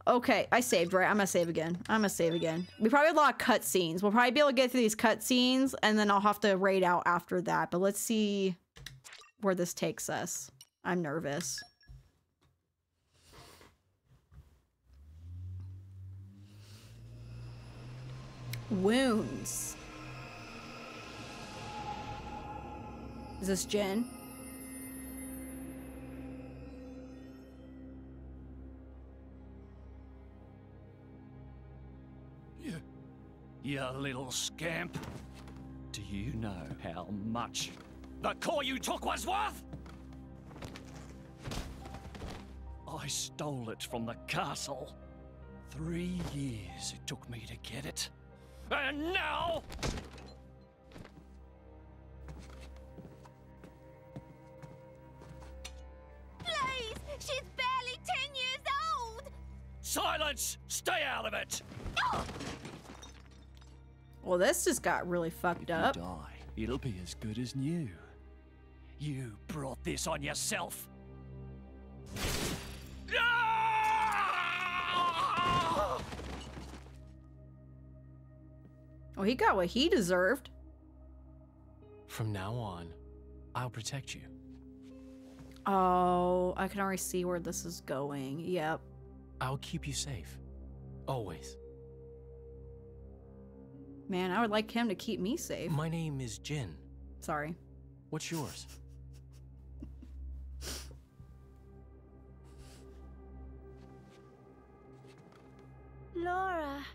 Okay, I saved, right? I'm gonna save again. I'm gonna save again. We probably have a lot of cutscenes. We'll probably be able to get through these cutscenes, and then I'll have to raid out after that. But let's see where this takes us. I'm nervous. Wounds. Is this Jen? You little scamp. Do you know how much the core you took was worth? I stole it from the castle. 3 years it took me to get it. And now... Please! She's barely 10 years old! Silence! Stay out of it! Oh! Well, this just got really fucked up. If you die, it'll be as good as new. You brought this on yourself. Well, he got what he deserved. From now on, I'll protect you. Oh, I can already see where this is going. Yep. I'll keep you safe. Always. Man, I would like him to keep me safe. My name is Jin. Sorry. What's yours? Laura.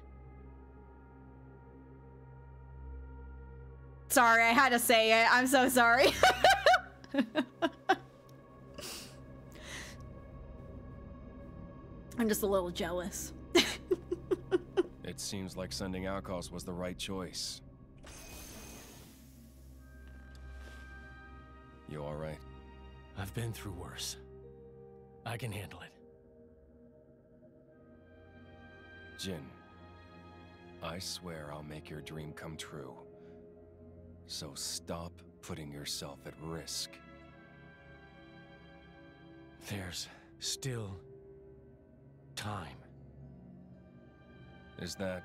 Sorry, I had to say it. I'm so sorry. I'm just a little jealous. It seems like sending Outcasts was the right choice. You all right? I've been through worse. I can handle it. Jin, I swear I'll make your dream come true. So stop putting yourself at risk. There's still time. Is that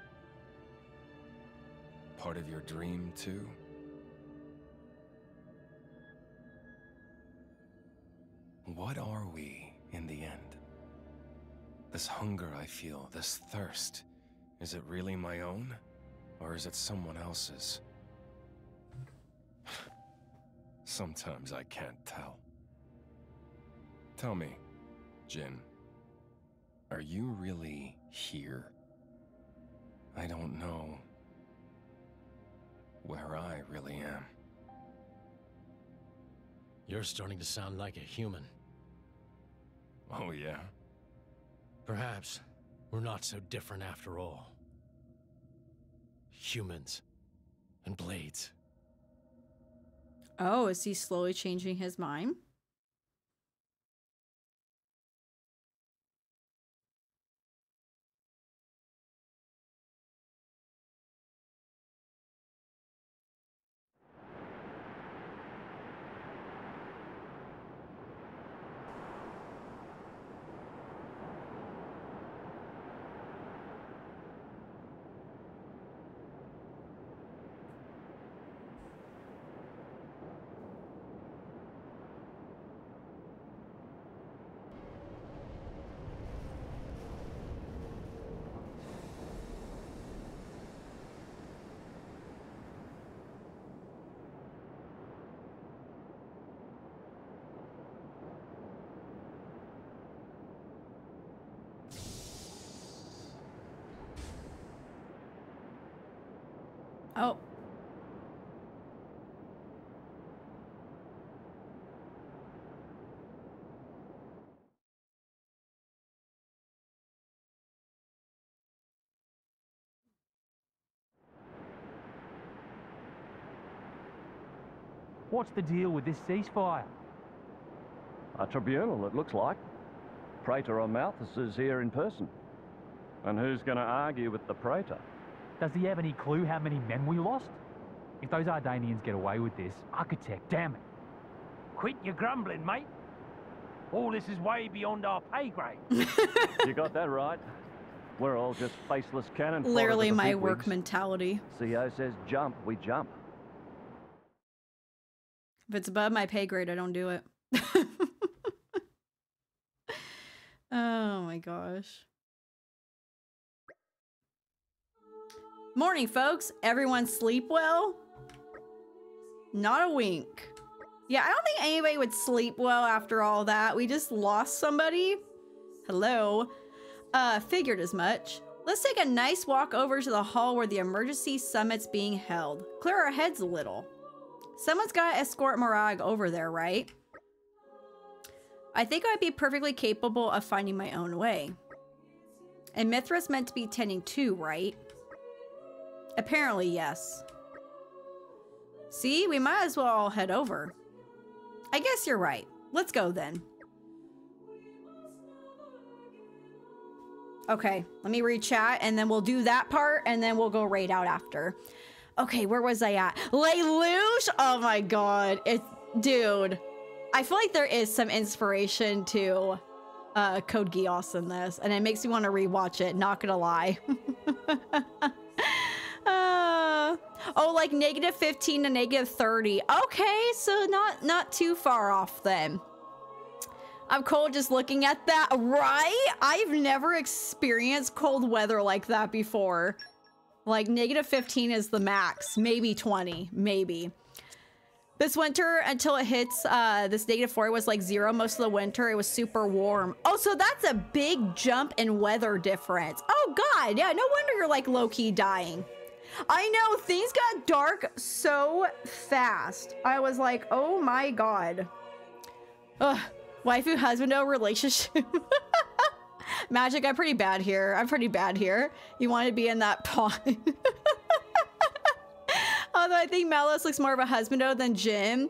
part of your dream, too? What are we, in the end? This hunger I feel, this thirst, is it really my own? Or is it someone else's? Sometimes I can't tell. Tell me, Jin, are you really here? I don't know where I really am. You're starting to sound like a human. Oh, yeah? Perhaps we're not so different after all. Humans and blades. Oh, is he slowly changing his mind? Oh. What's the deal with this ceasefire? A tribunal, it looks like. Praetor Malthus is here in person. And who's going to argue with the Praetor? Does he have any clue how many men we lost? If those Ardanians get away with this, Architect, damn it. Quit your grumbling, mate. All this is way beyond our pay grade. You got that right. We're all just faceless cannon fodder to Literally the my bigwigs. work mentality. CO says jump, we jump. If it's above my pay grade, I don't do it. Oh my gosh. Morning, folks. Everyone sleep well? Not a wink. Yeah, I don't think anybody would sleep well after all that. We just lost somebody. Hello. Figured as much. Let's take a nice walk over to the hall where the emergency summit's being held. Clear our heads a little. Someone's gotta escort Morag over there, right? I think I'd be perfectly capable of finding my own way. And Mithra's meant to be tending too, right? Apparently, yes. See, we might as well all head over. I guess you're right. Let's go then. Okay, let me read chat and then we'll do that part and then we'll go raid out after. Okay, where was I at? Lelouch? Oh my god. Dude. I feel like there is some inspiration to Code Geass in this, and it makes me want to rewatch it, not gonna lie. Oh, like -15 to -30. Okay, so not too far off then. I'm cold just looking at that, right? I've never experienced cold weather like that before. Like -15 is the max, maybe 20, maybe. This winter, until it hits this -4, it was like 0 most of the winter. It was super warm. Oh, so that's a big jump in weather difference. Oh god, yeah, no wonder you're like low-key dying. I know, things got dark so fast. I was like, oh my god. Ugh, waifu husbando relationship. Magic, I'm pretty bad here. I'm pretty bad here. You want to be in that pond. Although I think Malos looks more of a husbando than Jim.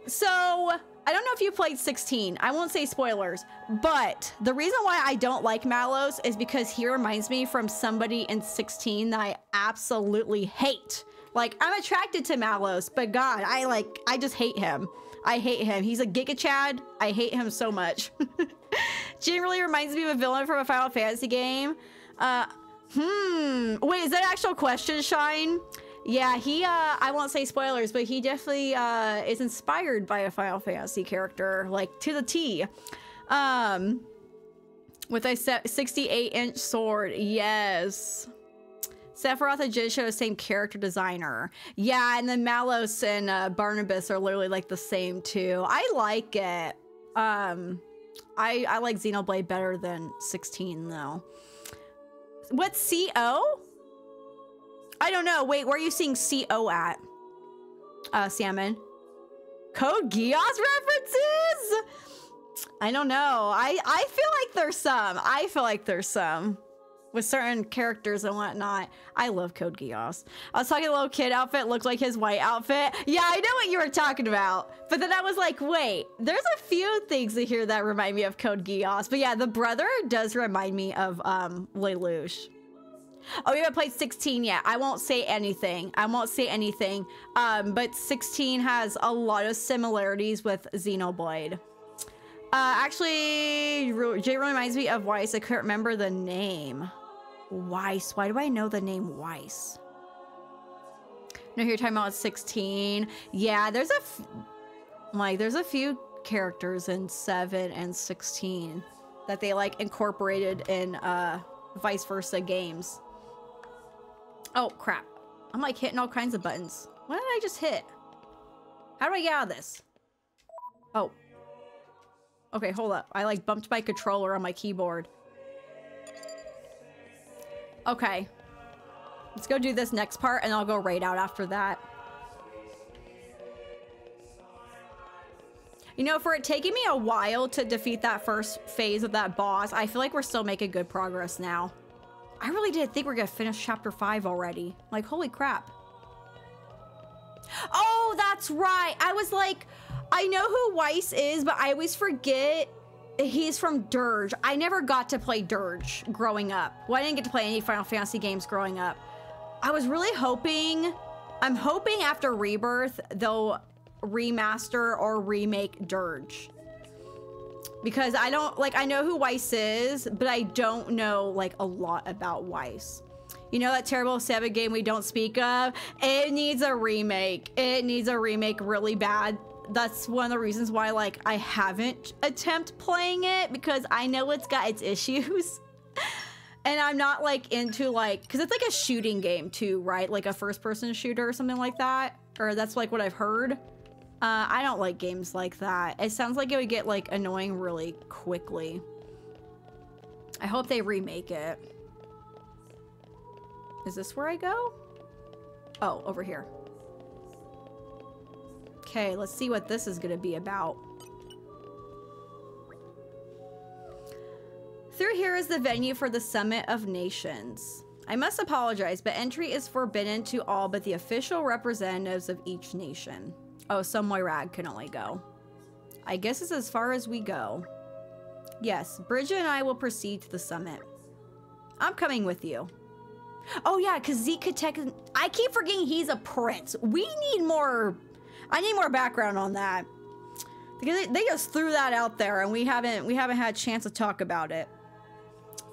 So, I don't know if you played 16. I won't say spoilers. But the reason why I don't like Malos is because he reminds me from somebody in 16 that I absolutely hate. Like, I'm attracted to Malos, but god, I just hate him. I hate him. He's a Giga Chad. I hate him so much. Jin really reminds me of a villain from a Final Fantasy game. Wait, is that an actual question, Shine? Yeah, he, I won't say spoilers, but he definitely, is inspired by a Final Fantasy character, like, to the T. With a 68-inch sword, yes. Sephiroth and Jin show the same character designer. Yeah, and then Malos and Barnabas are literally, like, the same, too. I like it. I like Xenoblade better than 16, though. What's CO? I don't know. Wait, where are you seeing CO at? Salmon. Code Geass references? I don't know. I feel like there's some. I feel like there's some. With certain characters and whatnot. I love Code Geass. I was talking a little kid outfit looked like his white outfit. Yeah, I know what you were talking about. But then I was like, wait, there's a few things in here that remind me of Code Geass. But yeah, the brother does remind me of Lelouch. Oh, you haven't played 16 yet. I won't say anything. I won't say anything. But 16 has a lot of similarities with Xenoblade. Actually, Jay reminds me of Weiss. I couldn't remember the name. Weiss. Why do I know the name Weiss? No, you're talking about 16. Yeah, there's a few characters in 7 and 16 that they like incorporated in vice versa games. Oh crap, I'm like hitting all kinds of buttons. What did I just hit? How do I get out of this? Oh, okay, hold up. I like bumped my controller on my keyboard. Okay, let's go do this next part and I'll go raid out after that. You know, for it taking me a while to defeat that first phase of that boss, I feel like we're still making good progress now. I really didn't think we were gonna finish chapter 5 already. Like, holy crap. Oh, that's right. I was like, I know who Weiss is, but I always forget he's from Dirge. I never got to play Dirge growing up. Well, I didn't get to play any Final Fantasy games growing up. I was really hoping, I'm hoping after Rebirth, they'll remaster or remake Dirge. Because I don't, like, I know who Weiss is, but I don't know, like, a lot about Weiss. You know that terrible Sega game we don't speak of? It needs a remake. It needs a remake really bad. That's one of the reasons why, like, I haven't attempted playing it, because I know it's got its issues. And I'm not, like, into, like, because it's like a shooting game too, right? Like a first-person shooter or something like that. Or that's, like, what I've heard. I don't like games like that. It sounds like it would get, like, annoying really quickly. I hope they remake it. Is this where I go? Oh, over here. Okay, let's see what this is gonna be about. Through here is the venue for the Summit of Nations. I must apologize, but entry is forbidden to all but the official representatives of each nation. Oh, some Moirag can only go. I guess it's as far as we go. Yes, Bridget and I will proceed to the summit. I'm coming with you. Oh yeah, because Zeke could I keep forgetting he's a prince. We need more... I need more background on that. Because they just threw that out there and we haven't had a chance to talk about it.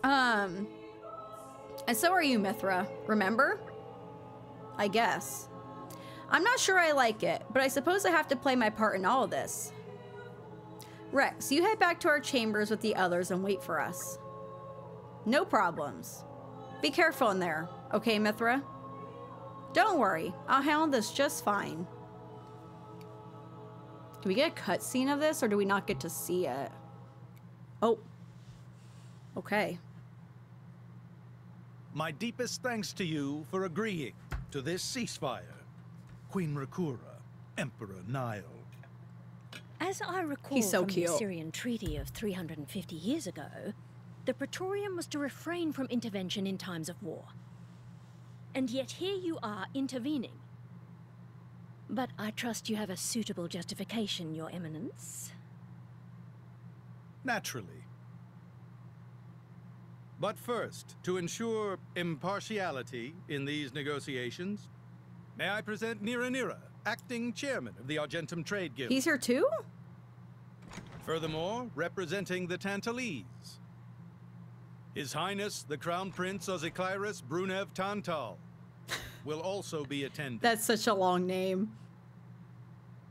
And so are you, Mithra. Remember? I guess. I'm not sure I like it, but I suppose I have to play my part in all of this. Rex, you head back to our chambers with the others and wait for us. No problems. Be careful in there, okay, Mithra? Don't worry, I'll handle this just fine. Do we get a cutscene of this, or do we not get to see it? Oh. Okay. My deepest thanks to you for agreeing to this ceasefire. Queen Rakura, Emperor Nile. As I recall He's so from cute. the Syrian treaty of 350 years ago, the Praetorium was to refrain from intervention in times of war. And yet here you are intervening. But I trust you have a suitable justification, Your Eminence. Naturally. But first, to ensure impartiality in these negotiations, may I present Nira, acting chairman of the Argentum Trade Guild. He's here too? Furthermore, representing the Tantalese, His Highness the Crown Prince Ozikairis Brunev Tantal will also be attending. That's such a long name.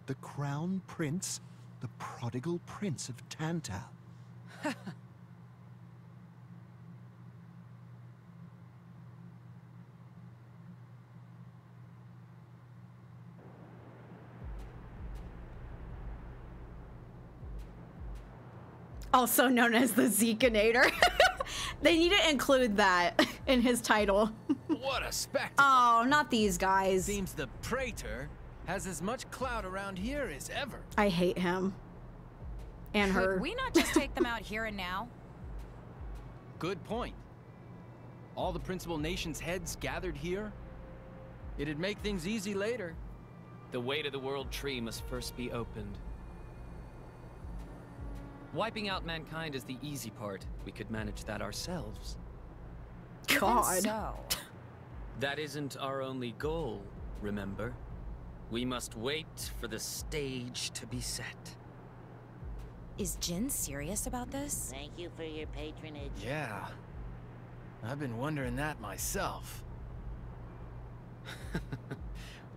The Crown Prince, the prodigal Prince of Tantal. Also known as the Zekinator. They need to include that in his title. What a spectacle! Oh, not these guys. Seems the Praetor has as much clout around here as ever. I hate him. And her. Could we not just take them out here and now? Good point. All the principal nations' heads gathered here? It'd make things easy later. The way to the World Tree must first be opened. Wiping out mankind is the easy part. We could manage that ourselves. God. So. That isn't our only goal, remember? We must wait for the stage to be set. Is Jin serious about this? Thank you for your patronage. Yeah. I've been wondering that myself.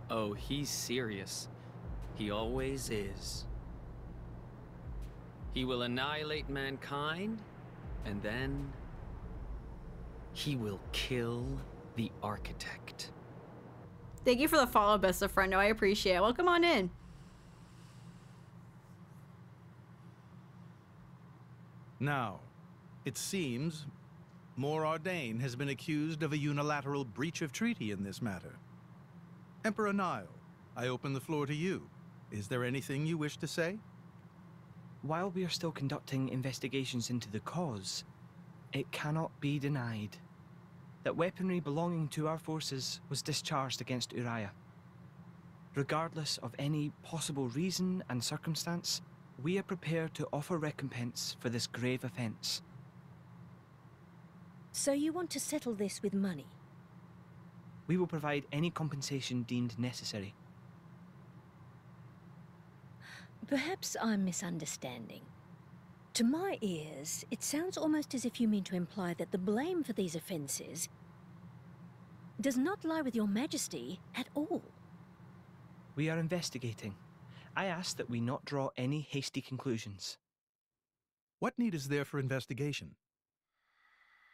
Oh, he's serious. He always is. He will annihilate mankind, and then he will kill the architect. Thank you for the follow, best of friendo. I appreciate it. Welcome on in. Now, it seems Mor Ardain has been accused of a unilateral breach of treaty in this matter. Emperor Nile, I open the floor to you. Is there anything you wish to say? While we are still conducting investigations into the cause, it cannot be denied that weaponry belonging to our forces was discharged against Uriah. Regardless of any possible reason and circumstance, we are prepared to offer recompense for this grave offense. So you want to settle this with money? We will provide any compensation deemed necessary. Perhaps I'm misunderstanding. To my ears, it sounds almost as if you mean to imply that the blame for these offences does not lie with your Majesty at all. We are investigating. I ask that we not draw any hasty conclusions. What need is there for investigation?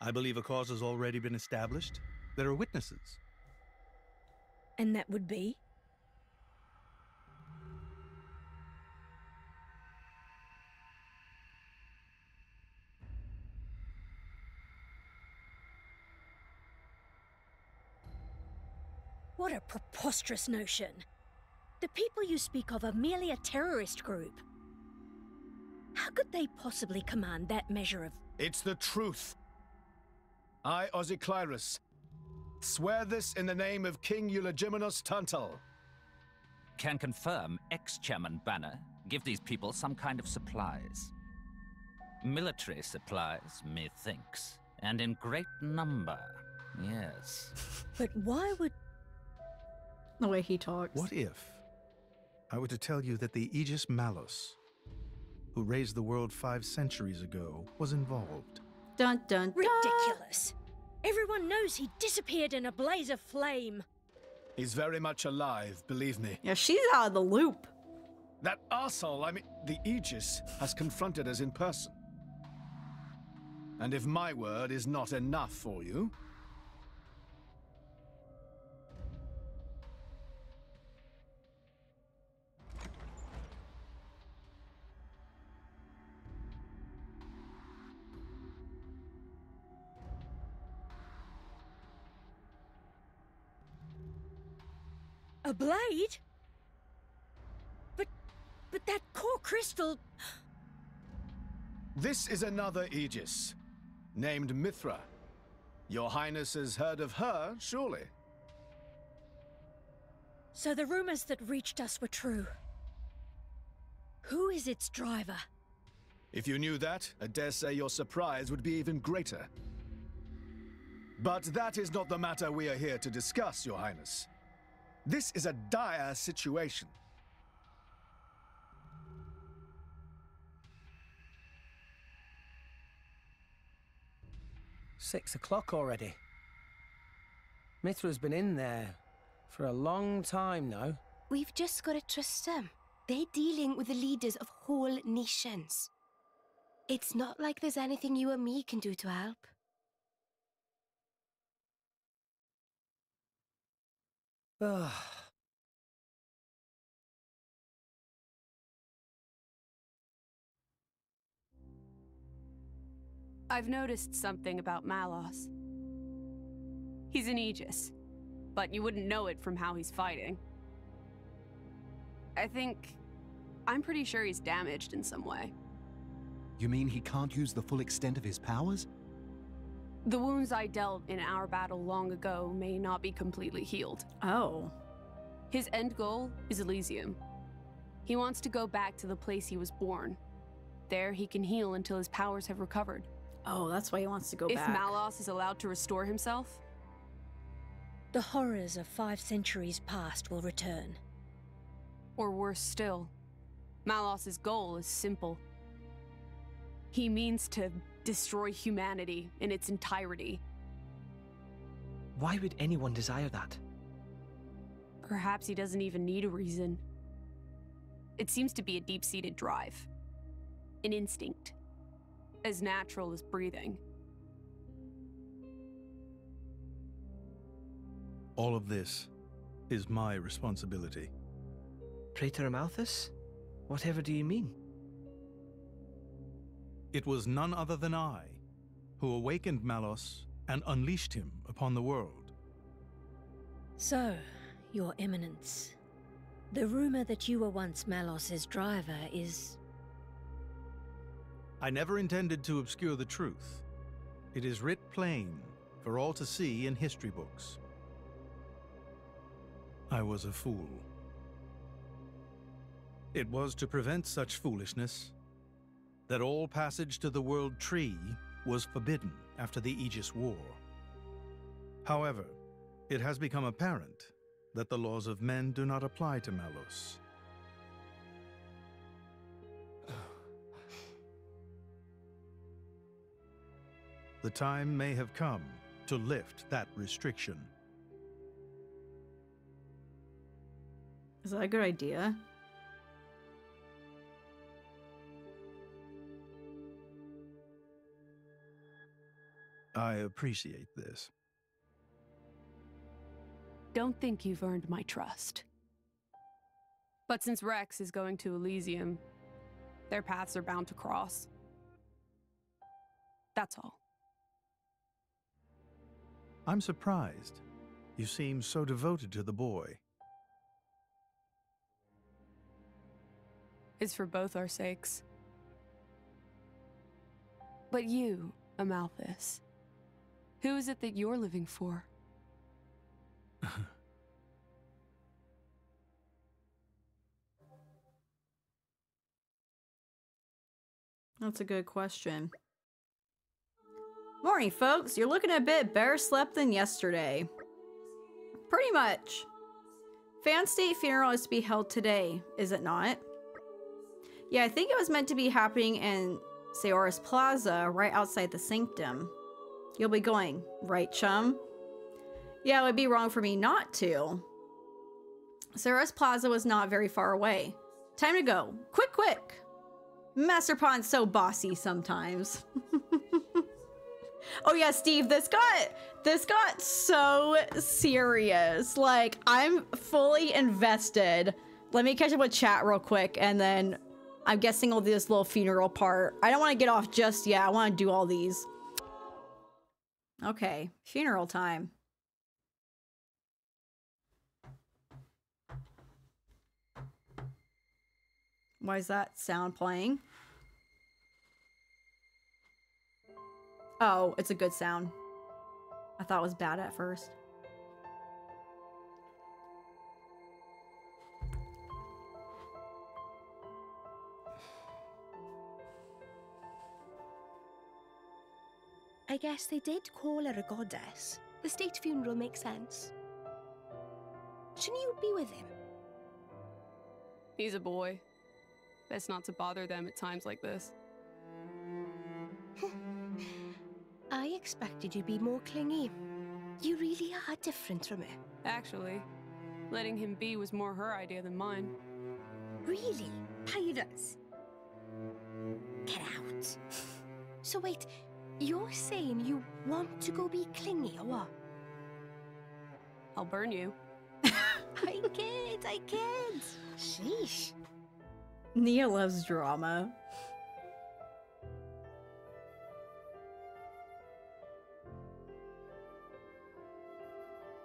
I believe a cause has already been established. There are witnesses. And that would be? What a preposterous notion. The people you speak of are merely a terrorist group. How could they possibly command that measure of... It's the truth. I, Ozyclyrus, swear this in the name of King Eulogimenos Tantal. Can confirm ex-chairman Banner give these people some kind of supplies. Military supplies, methinks, and in great number, yes. But why would... The way he talks. What if I were to tell you that the Aegis Malos, who raised the world 5 centuries ago, was involved? Dun dun dun! Ridiculous! Everyone knows he disappeared in a blaze of flame. He's very much alive, believe me. Yeah, she's out of the loop. That arsehole, I mean, the Aegis, has confronted us in person. And if my word is not enough for you... A blade? But that core crystal... This is another Aegis, named Mithra. Your Highness has heard of her, surely? So the rumors that reached us were true. Who is its driver? If you knew that, I dare say your surprise would be even greater. But that is not the matter we are here to discuss, Your Highness. This is a dire situation. "6 o'clock already. Mithra's been in there for a long time now. We've just got to trust them. They're dealing with the leaders of whole nations. It's not like there's anything you or me can do to help. Ugh. I've noticed something about Malos. He's an Aegis, but you wouldn't know it from how he's fighting. I'm pretty sure he's damaged in some way. You mean he can't use the full extent of his powers? The wounds I dealt in our battle long ago may not be completely healed. Oh. His end goal is Elysium. He wants to go back to the place he was born. There he can heal until his powers have recovered. Oh, that's why he wants to go back. If Malos is allowed to restore himself, the horrors of 5 centuries past will return. Or worse still, Malos's goal is simple. He means to destroy humanity in its entirety. Why would anyone desire that? Perhaps he doesn't even need a reason. It seems to be a deep-seated drive. An instinct. As natural as breathing. All of this is my responsibility. Praetor Amalthus? Whatever do you mean? It was none other than I who awakened Malos and unleashed him upon the world. So, Your Eminence, the rumor that you were once Malos's driver is... I never intended to obscure the truth. It is writ plain for all to see in history books. I was a fool. It was to prevent such foolishness that all passage to the World Tree was forbidden after the Aegis War. However, it has become apparent that the laws of men do not apply to Malos. The time may have come to lift that restriction. Is that a good idea? I appreciate this. Don't think you've earned my trust. But since Rex is going to Elysium, their paths are bound to cross. That's all. I'm surprised. You seem so devoted to the boy. It's for both our sakes. But you, Amalthus, who is it that you're living for? That's a good question. Morning, folks. You're looking a bit better slept than yesterday. Pretty much. Fan State funeral is to be held today, is it not? Yeah, I think it was meant to be happening in Seoris Plaza, right outside the sanctum. You'll be going, right, chum? Yeah, it would be wrong for me not to. Seoris Plaza was not very far away. Time to go. Quick, quick! Master Pawn's so bossy sometimes. Oh yeah, Steve, this got so serious. Like, I'm fully invested. Let me catch up with chat real quick, and then I'm guessing I'll do this little funeral part. I don't want to get off just yet. I want to do all these. Okay, funeral time. Why is that sound playing? Oh, it's a good sound. I thought it was bad at first. I guess they did call her a goddess. The state funeral makes sense. Shouldn't you be with him? He's a boy. Best not to bother them at times like this. I expected you to be more clingy. You really are different from her. Actually, letting him be was more her idea than mine. Really? Pirates? Get out. So wait, you're saying you want to go be clingy or what? I'll burn you. I can't. Sheesh. Nia loves drama.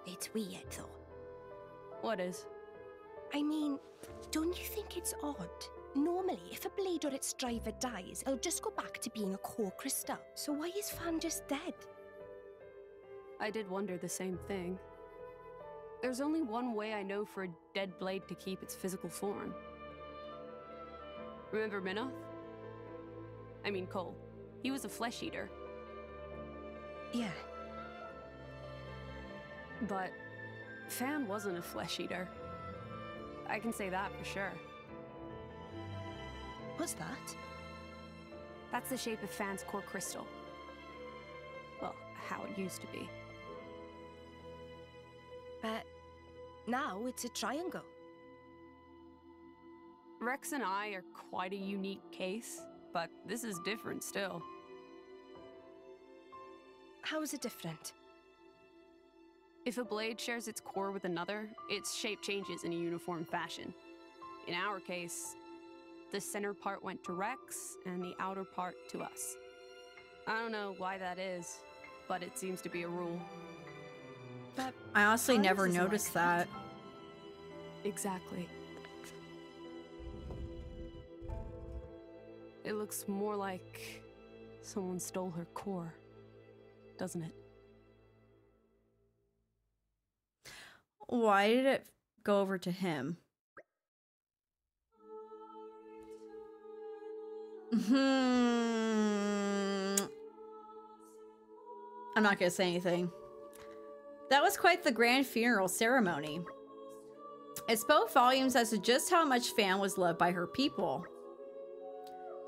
It's weird, though. What is? I mean, don't you think it's odd? Normally, if a blade or its driver dies, it'll just go back to being a core crystal. So why is Fan just dead? I did wonder the same thing. There's only one way I know for a dead blade to keep its physical form. Remember Minoth? I mean Cole. He was a flesh eater. Yeah. But Fan wasn't a flesh eater. I can say that for sure. What's that? That's the shape of Fan's core crystal. Well, how it used to be. But now it's a triangle. Rex and I are quite a unique case, but this is different still. How is it different? If a blade shares its core with another, its shape changes in a uniform fashion. In our case, the center part went to Rex and the outer part to us. I don't know why that is, but it seems to be a rule. But I honestly never noticed that. Exactly. It looks more like someone stole her core, doesn't it? Why did it go over to him? I'm not gonna say anything. That was quite the grand funeral ceremony. It spoke volumes as to just how much Fan was loved by her people.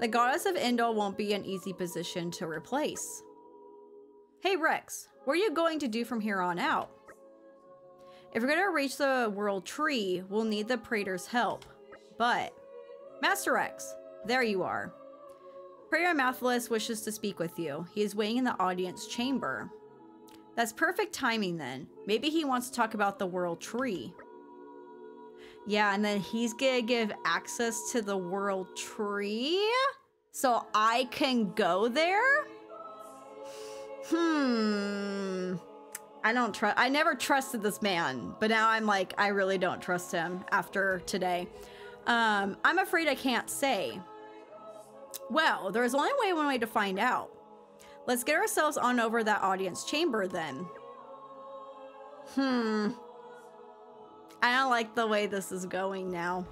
The goddess of Indol won't be an easy position to replace. Hey Rex, what are you going to do from here on out? If we're going to reach the World Tree, we'll need the Praetor's help. But, Master Rex, there you are. Praetor Mathlus wishes to speak with you. He is waiting in the audience chamber. That's perfect timing then. Maybe he wants to talk about the World Tree. Yeah, and then he's gonna give access to the World Tree so I can go there? I never trusted this man, but now I'm like, I really don't trust him after today. I'm afraid I can't say. Well, there's only one way to find out. Let's get ourselves on over that audience chamber then. I don't like the way this is going now.